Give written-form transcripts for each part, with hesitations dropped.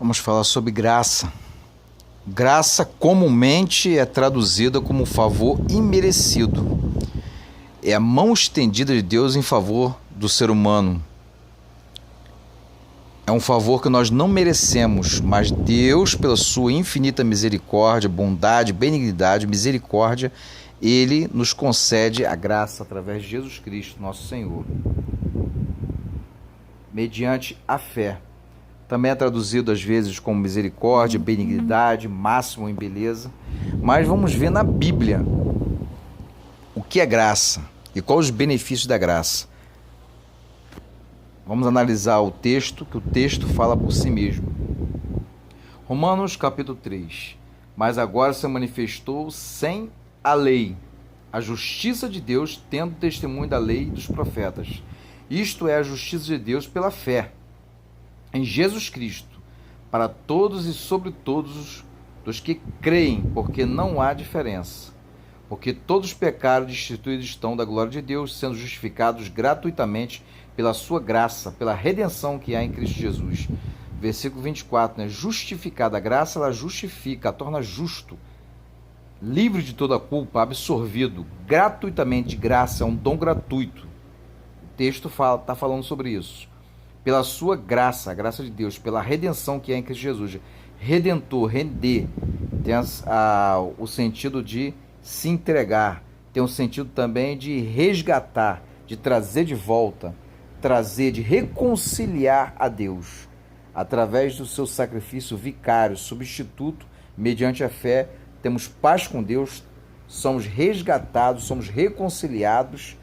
Vamos falar sobre graça. Graça comumente é traduzida como favor imerecido. É a mão estendida de Deus em favor do ser humano. É um favor que nós não merecemos, mas Deus, pela sua infinita misericórdia, bondade, benignidade, misericórdia, Ele nos concede a graça através de Jesus Cristo, nosso Senhor, mediante a fé. Também é traduzido às vezes como misericórdia, benignidade, máximo em beleza. Mas vamos ver na Bíblia o que é graça e quais os benefícios da graça. Vamos analisar o texto, que o texto fala por si mesmo. Romanos capítulo 3. Mas agora se manifestou sem a lei, a justiça de Deus, tendo testemunho da lei e dos profetas. Isto é a justiça de Deus pela fé em Jesus Cristo, para todos e sobre todos os que creem, porque não há diferença. Porque todos pecaram e destituídos estão da glória de Deus, sendo justificados gratuitamente pela sua graça, pela redenção que há em Cristo Jesus. Versículo 24, né? Justificada a graça, ela justifica, a torna justo, livre de toda culpa, absorvido, gratuitamente, de graça, é um dom gratuito. O texto está falando sobre isso. Pela sua graça, a graça de Deus, pela redenção que há em Cristo Jesus. Redentor, render, tem o sentido de se entregar, tem o sentido também de resgatar, de trazer de volta, de reconciliar a Deus, através do seu sacrifício vicário, substituto, mediante a fé, temos paz com Deus, somos resgatados, somos reconciliados,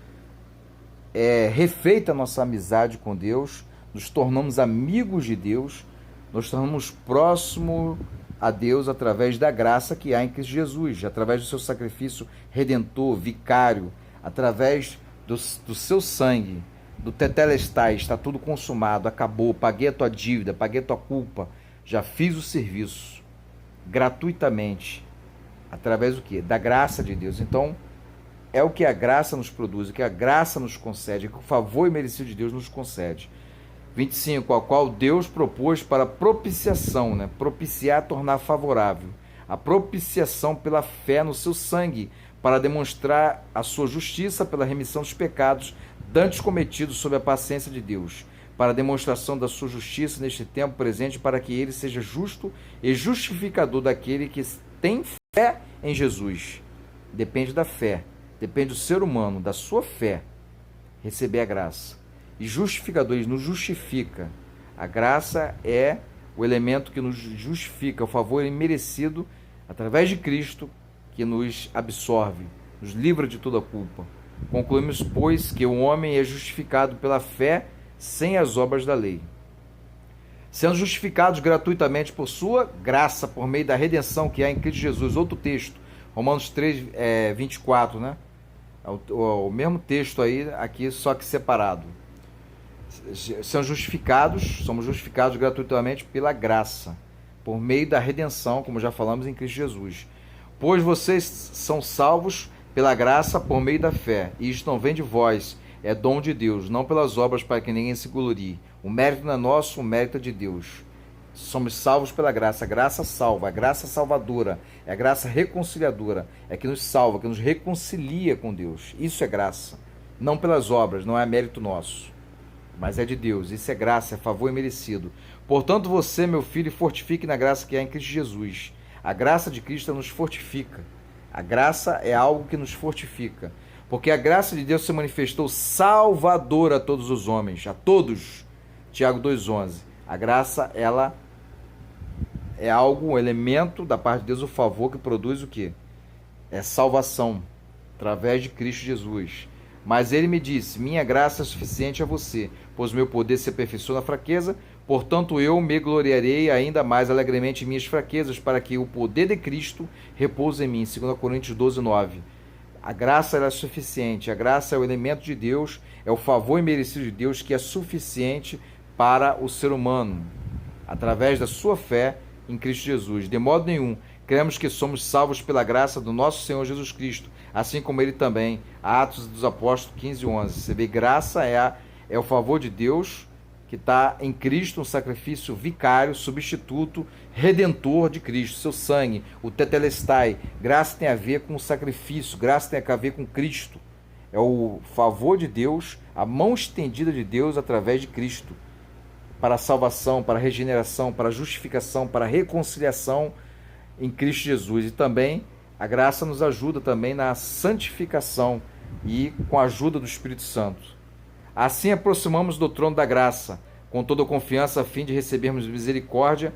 refeita a nossa amizade com Deus, nos tornamos amigos de Deus, nos tornamos próximos a Deus através da graça que há em Cristo Jesus, através do seu sacrifício redentor, vicário, através do seu sangue, do tetelestai, está tudo consumado, acabou, paguei a tua dívida, paguei a tua culpa, já fiz o serviço, gratuitamente, através do quê? Da graça de Deus. Então, é o que a graça nos produz, o que a graça nos concede, o que o favor imerecido de Deus nos concede. 25, a qual Deus propôs para propiciação, né? Propiciar, tornar favorável. A propiciação pela fé no seu sangue, para demonstrar a sua justiça pela remissão dos pecados dantes cometidos sob a paciência de Deus, para a demonstração da sua justiça neste tempo presente, para que ele seja justo e justificador daquele que tem fé em Jesus. Depende da fé, depende do ser humano, da sua fé, receber a graça. E justificador, ele nos justifica. A graça é o elemento que nos justifica, o favor imerecido, através de Cristo, que nos absorve, nos livra de toda culpa. Concluímos, pois, que o homem é justificado pela fé, sem as obras da lei. Sendo justificados gratuitamente por sua graça, por meio da redenção que há em Cristo Jesus. Outro texto, Romanos 3, 24, né? O mesmo texto aí, aqui, só que separado. Somos justificados gratuitamente pela graça, por meio da redenção, como já falamos, em Cristo Jesus. Pois vocês são salvos pela graça por meio da fé, e isto não vem de vós, é dom de Deus, não pelas obras para que ninguém se glorie. O mérito não é nosso, o mérito é de Deus. Somos salvos pela graça, a graça salva, a graça salvadora, é a graça reconciliadora, é que nos salva, que nos reconcilia com Deus. Isso é graça, não pelas obras, não é mérito nosso, mas é de Deus. Isso é graça, é favor imerecido. Portanto, você, meu filho, fortifique na graça que há em Cristo Jesus. A graça de Cristo nos fortifica. A graça é algo que nos fortifica. Porque a graça de Deus se manifestou salvadora a todos os homens, a todos. Tiago 2,11. A graça, ela é algo, um elemento da parte de Deus, o favor que produz o quê? É salvação, através de Cristo Jesus. Mas ele me disse, minha graça é suficiente a você, pois meu poder se aperfeiçoa na fraqueza, portanto eu me gloriarei ainda mais alegremente em minhas fraquezas, para que o poder de Cristo repouse em mim. 2 Coríntios 12,9. A graça é suficiente, a graça é o elemento de Deus, é o favor imerecido de Deus que é suficiente para o ser humano, através da sua fé em Cristo Jesus. De modo nenhum, cremos que somos salvos pela graça do nosso Senhor Jesus Cristo, assim como ele também. Atos dos Apóstolos 15:11. Você vê, graça é o favor de Deus que está em Cristo, um sacrifício vicário, substituto, redentor de Cristo, seu sangue, o tetelestai. Graça tem a ver com o sacrifício, graça tem a ver com Cristo. É o favor de Deus, a mão estendida de Deus através de Cristo, para a salvação, para a regeneração, para a justificação, para a reconciliação em Cristo Jesus. E também a graça nos ajuda também na santificação e com a ajuda do Espírito Santo. Assim aproximamos do trono da graça, com toda a confiança, a fim de recebermos misericórdia,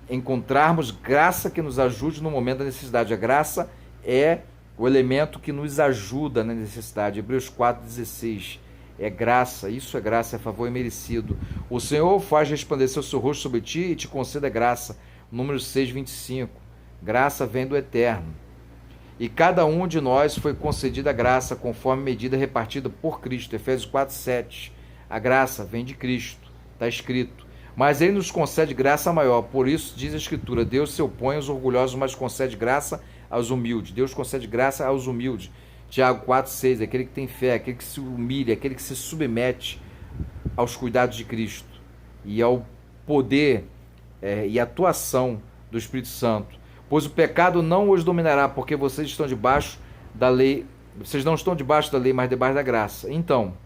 encontrarmos graça que nos ajude no momento da necessidade. A graça é o elemento que nos ajuda na necessidade. Hebreus 4,16. É graça, isso é graça, é favor imerecido. O Senhor faz resplandecer o seu rosto sobre ti e te conceda graça. Números 6,25. Graça vem do Eterno. E cada um de nós foi concedida a graça conforme medida repartida por Cristo. Efésios 4,7. A graça vem de Cristo, está escrito. Mas ele nos concede graça maior. Por isso diz a Escritura: Deus se opõe aos orgulhosos, mas concede graça aos humildes. Deus concede graça aos humildes. Tiago 4,6. Aquele que tem fé, aquele que se humilha, aquele que se submete aos cuidados de Cristo e ao poder e atuação do Espírito Santo. Pois o pecado não os dominará, porque vocês estão debaixo da lei. Vocês não estão debaixo da lei, mas debaixo da graça. Então,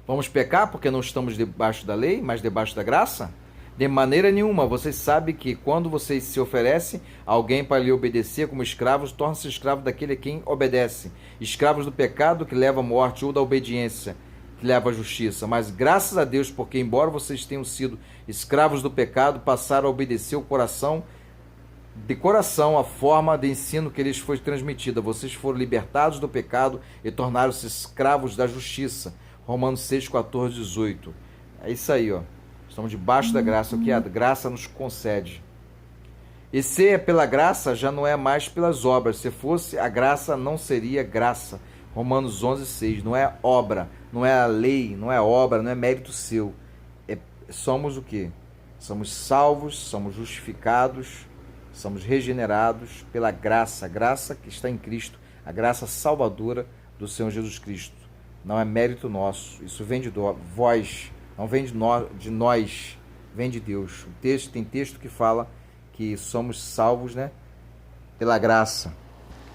vamos pecar porque não estamos debaixo da lei, mas debaixo da graça? De maneira nenhuma. Vocês sabem que quando vocês se oferecem a alguém para lhe obedecer como escravos, tornam-se escravos daquele a quem obedece. Escravos do pecado que leva à morte, ou da obediência que leva à justiça. Mas graças a Deus, porque embora vocês tenham sido escravos do pecado, passaram a obedecer de coração a forma de ensino que lhes foi transmitida. Vocês foram libertados do pecado e tornaram-se escravos da justiça. Romanos 6, 14, 18. É isso aí, ó. Estamos debaixo da graça, o que a graça nos concede. E se é pela graça, já não é mais pelas obras. Se fosse, a graça não seria graça. Romanos 11, 6. Não é obra, não é a lei, não é obra, não é mérito seu. Somos o quê? Somos salvos, somos justificados, somos regenerados pela graça, a graça que está em Cristo, a graça salvadora do Senhor Jesus Cristo. Não é mérito nosso, isso vem de vós, não vem de nós, vem de Deus. Tem texto que fala que somos salvos, né, pela graça,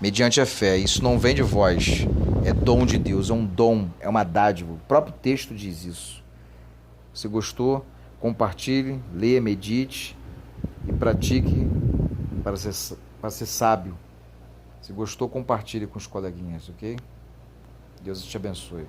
mediante a fé. Isso não vem de vós, é dom de Deus, é um dom, é uma dádiva. O próprio texto diz isso. Se gostou, compartilhe, leia, medite e pratique para ser sábio. Se gostou, compartilhe com os coleguinhas, ok? Deus te abençoe.